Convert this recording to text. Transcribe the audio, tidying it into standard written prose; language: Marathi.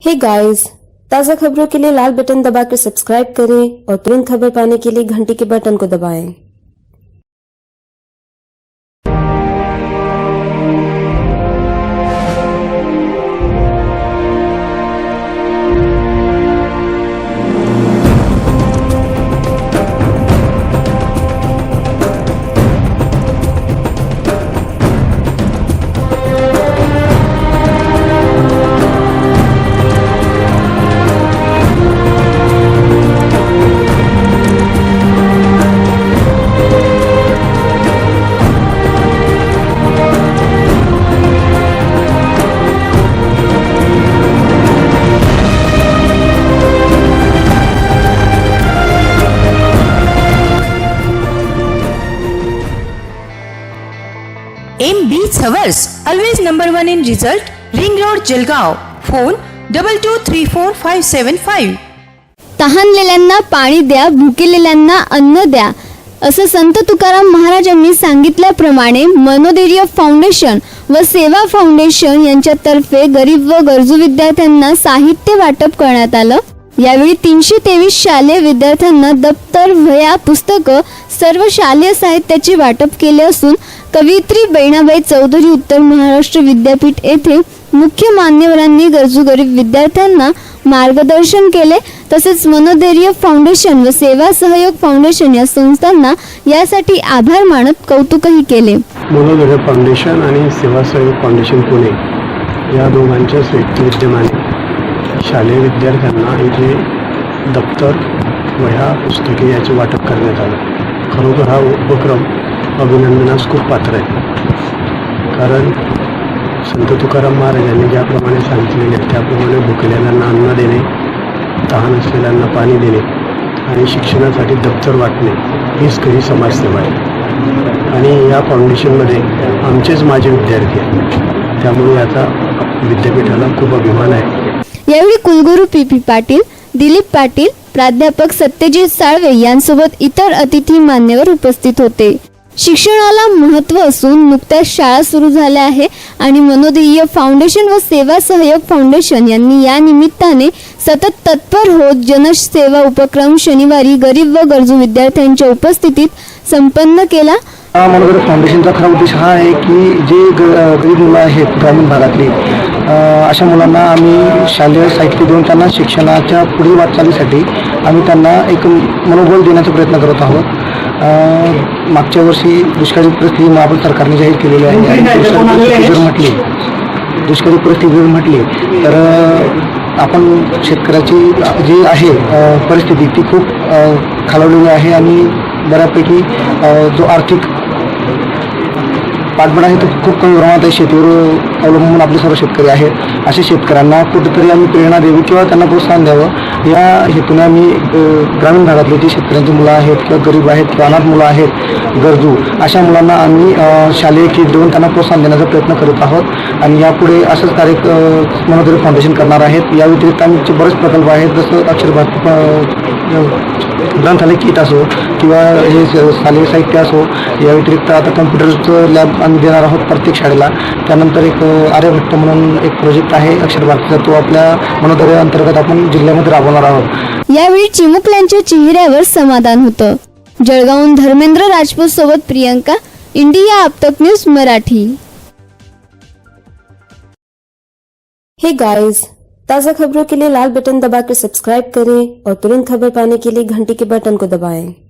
हे गाइस, ताज़ा खबरों के लिए लाल बटन दबाकर सब्सक्राइब करें और तुरंत खबर पाने के लिए घंटी के बटन को दबाएं। M.B. Savars, always number 1 in result, Ring Road, Jalgaon. Phone 22345755. तहानलेल्यांना पाणी द्या, भुकेलेल्यांना अन्न द्या, असं संत तुकाराम महाराजांनी सांगितल्याप्रमाणे मनोधैर्य फाउंडेशन व सेवा फाउंडेशन यांच्यातर्फे गरीब व गरजू विद्यार्थ्यांना साहित्य वाटप करण्यात आलं। यावेळी 323 शालेय विद्यार्थ्यांना दप्तर, वह्या, पुस्तकं सर्व शालेय साहित्याचे वाटप केले असून कवयित्री बहिणाबाई चौधरी उत्तर महाराष्ट्र विद्यापीठ येथे मुख्य मान्यवरांनी गरजू गरीब विद्यार्थ्यांना मार्गदर्शन केले। तसेच मनोधैर्य फाउंडेशन व सेवा सहयोग फाउंडेशन या संस्थांना यासाठी आभार मानत कौतुकही केले। मनोधैर्य फाउंडेशन आणि सेवा सहयोग फाउंडेशन पुणे या दोघांच्या संयुक्त विद्यमाने शालेय विद्यार्थ्यांना इथे दप्तर, वह्या, पुस्तके याचे वाटप करण्यात आलं। खरोखर हा उपक्रम अभिनंदनास खूप पात्र आहे, कारण संत तुकाराम महाराजांनी ज्याप्रमाणे सांगितलेले त्याप्रमाणे भुकेलेल्यांना अन्न देणे, तहान असलेल्यांना पाणी देणे आणि शिक्षणासाठी दप्तर वाटणे हीच खरी समाजसेवा आहे। आणि या फाउंडेशनमध्ये आमचेच माझे विद्यार्थी आहेत, त्यामुळे याचा विद्यापीठाला खूप अभिमान आहे। यावेळी कुलगुरू पी पाटील, दिलीप पाटील, प्राध्यापक सत्यजित साळवे यांसोबत इतर अतिथी मान्यवर उपस्थित होते। शिक्षणाला महत्त्व असून नुकत्याच शाळा सुरू झाल्या आहे आणि मनोधैर्य फाउंडेशन व सेवा सहयोग फाउंडेशन यांनी या निमित्ताने सतत तत्पर होत जनसेवा उपक्रम शनिवारी गरीब व गरजू विद्यार्थ्यांच्या उपस्थितीत संपन्न केला। मनोधैर्य फाउंडेशनचा खरा उद्देश हा आहे की जे गरीब मुलं आहेत ग्रामीण भागातली अशा मुलांना आम्ही शालेय साहित्य देऊन त्यांना शिक्षणाच्या पुढील वाटचालीसाठी आम्ही त्यांना एक मनोबल देण्याचा प्रयत्न करत आहोत। मागच्या वर्षी दुष्काळी परिस्थिती महाराष्ट्र सरकारने जाहीर केलेली आहे आणि दुष्काळी परिस्थिती जर म्हटली तर आपण शेतकऱ्याची जी आहे परिस्थिती ती खूप खालावलेली आहे आणि बऱ्यापैकी जो आर्थिक पाठबळ आहे तो खूप कमी प्रमाणात आहे। शेतीवर अवलंबून आपले सर्व शेतकरी आहेत। अशा शेतकऱ्यांना कुठेतरी आम्ही प्रेरणा द्यावी किंवा त्यांना प्रोत्साहन द्यावं या हेतूने आम्ही ग्रामीण भागातले जे शेतकऱ्यांची मुलं आहेत किंवा गरीब आहेत किंवा अनाथ मुलं आहेत गरजू अशा मुलांना आम्ही शालेय किट देऊन त्यांना प्रोत्साहन देण्याचा प्रयत्न करत आहोत आणि यापुढे असंच कार्य मनोधैर्य फाउंडेशन करणार आहेत। या व्यतिरिक्त आमचे बरेच प्रकल्प आहेत, जसं अक्षर ग्रंथालय किट असो किंवा हे शालेय साहित्य असो। या व्यतिरिक्त आता कम्प्युटरचं लॅब आम्ही देणार आहोत प्रत्येक शाळेला। त्यानंतर एक आर्यभट्ट म्हणून एक प्रोजेक्ट आहे अक्षर भारतीचा, तो आपल्या मनोधैर्य अंतर्गत आपण जिल्ह्यामध्ये राबवणार आहोत। यावेळी चिमुकल्यांच्या चेहऱ्यावर समाधान होतं। जळगावहून धर्मेंद्र राजपूत सोबत Priyanka, India आपतक news Marathi. Hey guys, ताज़ा खबरों के लिए लाल बटन दबाकर सब्सक्राइब करें और तुरंत खबर पाने के लिए घंटी के बटन को दबाएं।